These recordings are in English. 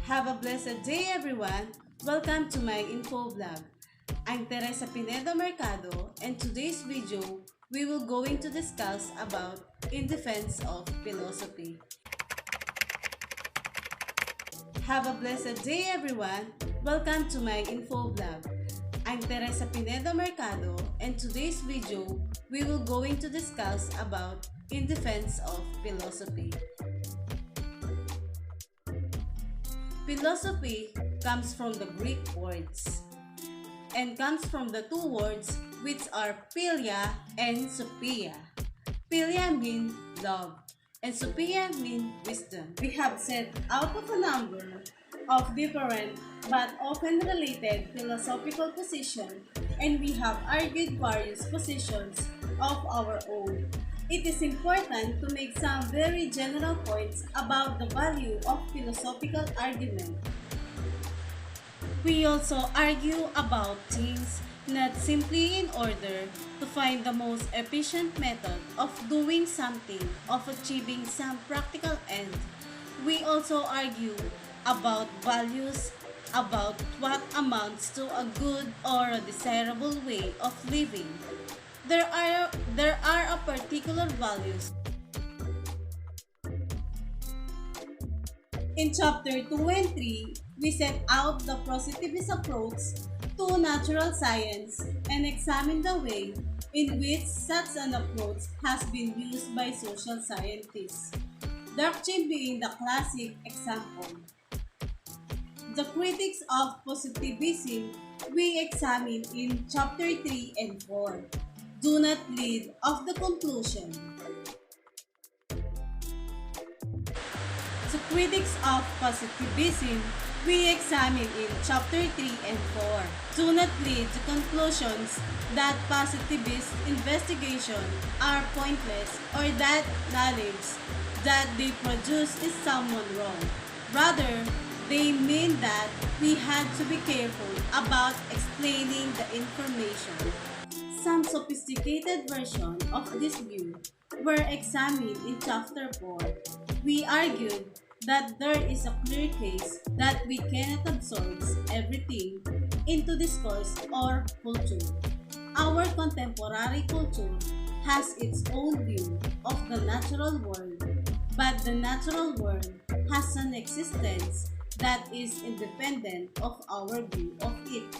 Have a blessed day, everyone. Welcome to my info vlog. I'm Teresa Pinedo Mercado, and today's video we will going to discuss about in defense of philosophy. Have a blessed day, everyone. Welcome to my info vlog. I'm Teresa Pinedo Mercado, and today's video we will going to discuss about in defense of philosophy. Philosophy comes from the Greek words and comes from the two words which are philia and sophia. Philia means love and sophia means wisdom. We have set out of a number of different but often related philosophical positions, and we have argued various positions of our own. It is important to make some very general points about the value of philosophical argument. We also argue about things not simply in order to find the most efficient method of doing something, of achieving some practical end. We also argue about values, about what amounts to a good or a desirable way of living. There are a particular values. In chapter 2 and 3, we set out the positivist approach to natural science and examine the way in which such an approach has been used by social scientists, doctrine being the classic example. The critics of positivism we examine in chapter 3 and 4 do not lead of the conclusion. The critics of positivism we examine in chapter 3 and 4 do not lead to conclusions that positivist investigations are pointless or that knowledge that they produce is somewhat wrong. Rather, they mean that we had to be careful about explaining the information. Some sophisticated versions of this view were examined in chapter 4. We argued that there is a clear case that we cannot absorb everything into discourse or culture. Our contemporary culture has its own view of the natural world, but the natural world has an existence that is independent of our view of it.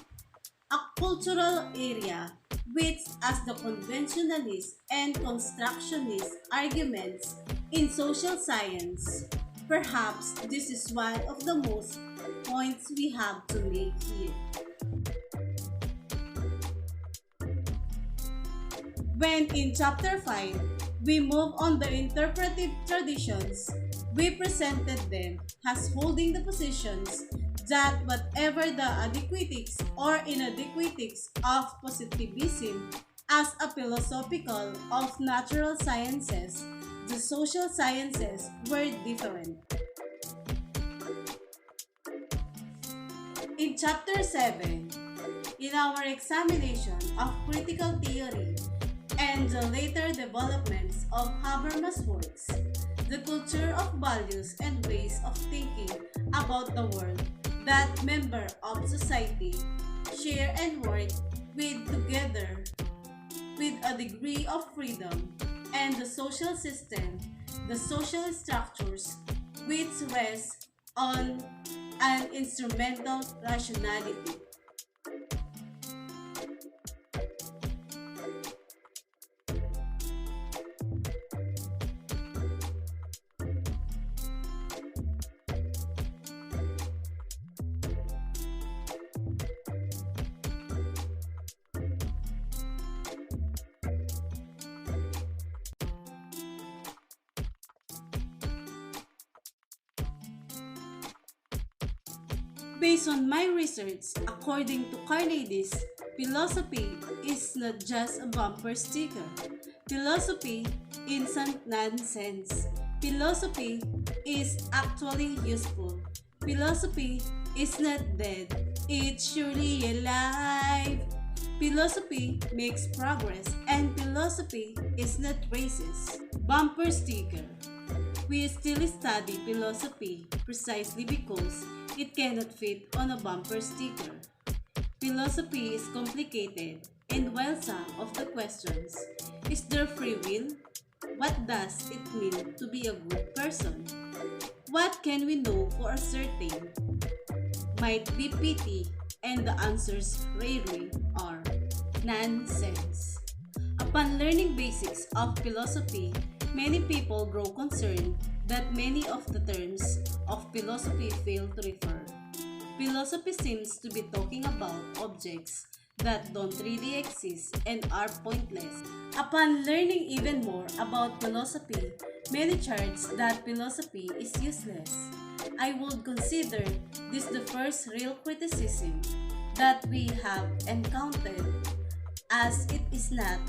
A cultural area which, as the conventionalist and constructionist arguments in social science, perhaps this is one of the most points we have to make here. When in chapter 5, we move on the interpretive traditions, we presented them as holding the positions that whatever the adequatics or inadequatics of positivism as a philosophical of natural sciences, the social sciences were different. In chapter 7, in our examination of critical theory and the later developments of Habermas' works, the culture of values and ways of thinking about the world that members of society share and work with together with a degree of freedom, and the social system, the social structures which rest on an instrumental rationality. Based on my research, according to Carneades, philosophy is not just a bumper sticker. Philosophy isn't nonsense. Philosophy is actually useful. Philosophy is not dead. It's surely alive. Philosophy makes progress, and philosophy is not racist. Bumper sticker. We still study philosophy precisely because It cannot fit on a bumper sticker. Philosophy is complicated, and while some of the questions, is there free will? What does it mean to be a good person? What can we know for a certain? Might be pity, and the answers rarely are nonsense. Upon learning basics of philosophy, many people grow concerned that many of the terms of philosophy fail to refer. Philosophy seems to be talking about objects that don't really exist and are pointless. Upon learning even more about philosophy, many charge that philosophy is useless. I would consider this the first real criticism that we have encountered, as it is not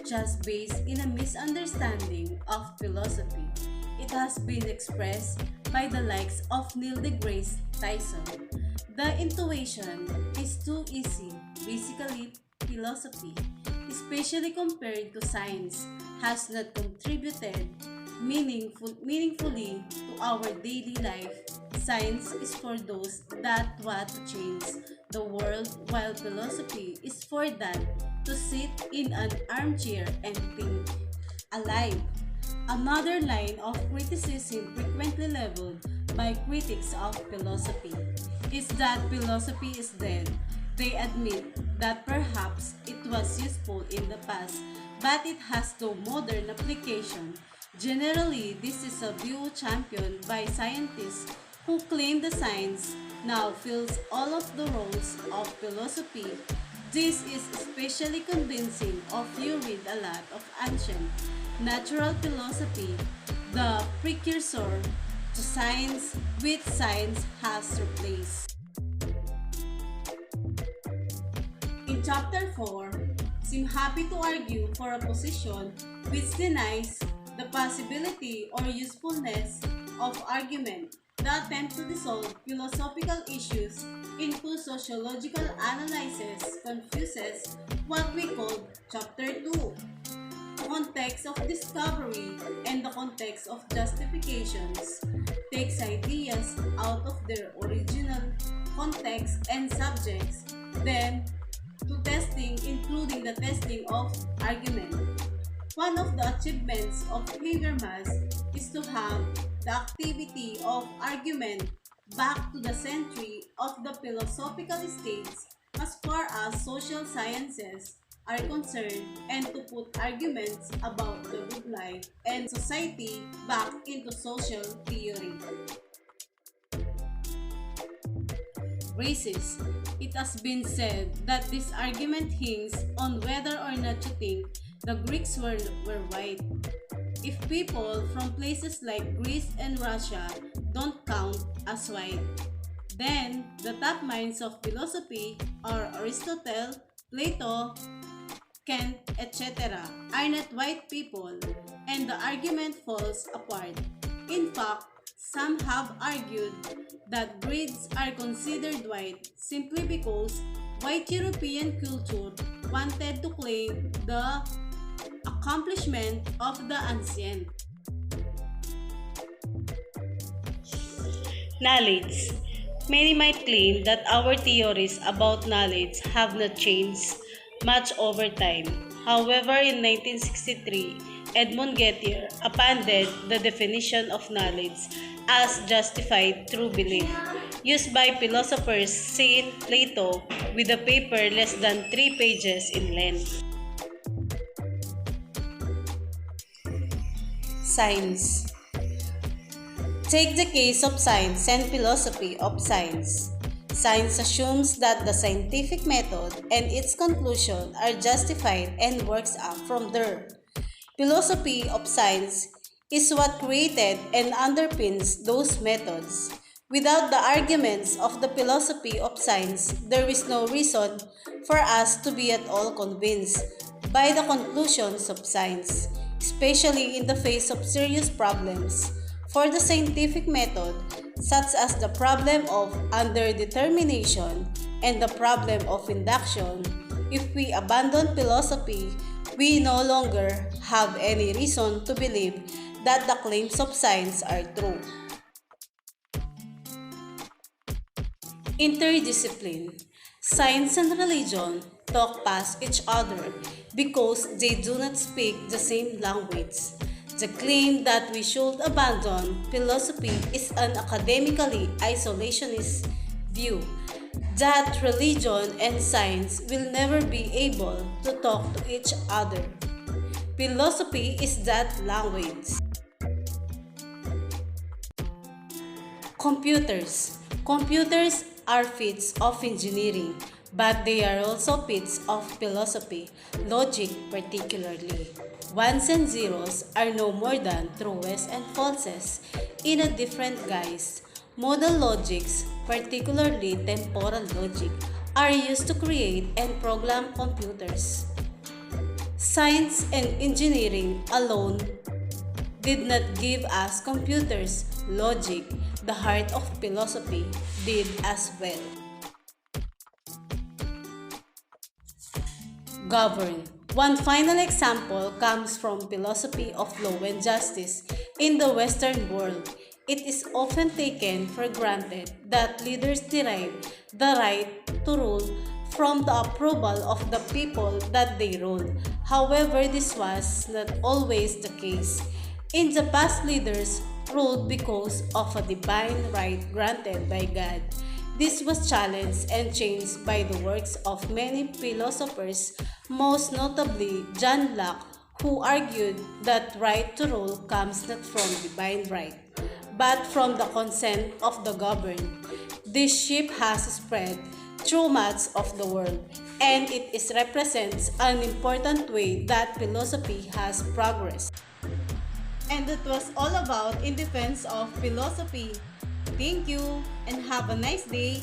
just based in a misunderstanding of philosophy. It has been expressed by the likes of Neil deGrasse Tyson. The intuition is too easy. Basically, philosophy, especially compared to science, has not contributed meaningfully to our daily life. Science is for those that want to change the world, while philosophy is for that to sit in an armchair and think alive. Another line of criticism frequently leveled by critics of philosophy is that philosophy is dead. They admit that perhaps it was useful in the past, but it has no modern application. Generally, this is a view championed by scientists who claim the science now fills all of the roles of philosophy. This is especially convincing if you read a lot of ancient natural philosophy, the precursor to science, which science has replaced. In chapter 4, seem happy to argue for a position which denies the possibility or usefulness of argument. The attempt to dissolve philosophical issues into sociological analysis confuses what we call chapter 2, the context of discovery and the context of justifications, takes ideas out of their original context and subjects, then to testing, including the testing of argument. One of the achievements of Habermas is to have the activity of argument back to the century of the philosophical states as far as social sciences are concerned, and to put arguments about the good life and society back into social theory. Races. It has been said that this argument hinges on whether or not you think the Greeks were white. If people from places like Greece and Russia don't count as white, then the top minds of philosophy are Aristotle, Plato, Kant, etc. are not white people, and the argument falls apart. In fact, some have argued that Greeks are considered white simply because white European culture wanted to claim the accomplishment of the ancient. Knowledge. Many might claim that our theories about knowledge have not changed much over time. However, in 1963, Edmund Gettier appended the definition of knowledge as justified through belief, used by philosophers Saint Plato, with a paper less than 3 pages in length. Science. Take the case of science and philosophy of science. Science assumes that the scientific method and its conclusion are justified and works up from there. Philosophy of science is what created and underpins those methods. Without the arguments of the philosophy of science, there is no reason for us to be at all convinced by the conclusions of science, especially in the face of serious problems. For the scientific method, such as the problem of underdetermination and the problem of induction, if we abandon philosophy, we no longer have any reason to believe that the claims of science are true. Interdiscipline. Science and religion talk past each other because they do not speak the same language. The claim that we should abandon philosophy is an academically isolationist view that religion and science will never be able to talk to each other. Philosophy is that language. Computers. Computers are feats of engineering, but they are also feats of philosophy, logic particularly. Ones and zeros are no more than trues and falses in a different guise. Modal logics, particularly temporal logic, are used to create and program computers. Science and engineering alone did not give us computers. Logic, the heart of philosophy, did as well. Govern. One final example comes from philosophy of law and justice in the Western world. It is often taken for granted that leaders derive the right to rule from the approval of the people that they rule. However, this was not always the case. In the past, leaders ruled because of a divine right granted by God. This was challenged and changed by the works of many philosophers, most notably John Locke, who argued that right to rule comes not from divine right, but from the consent of the governed. This shift has spread through much of the world, and it is represents an important way that philosophy has progressed. And that was all about In Defense of Philosophy. Thank you and have a nice day.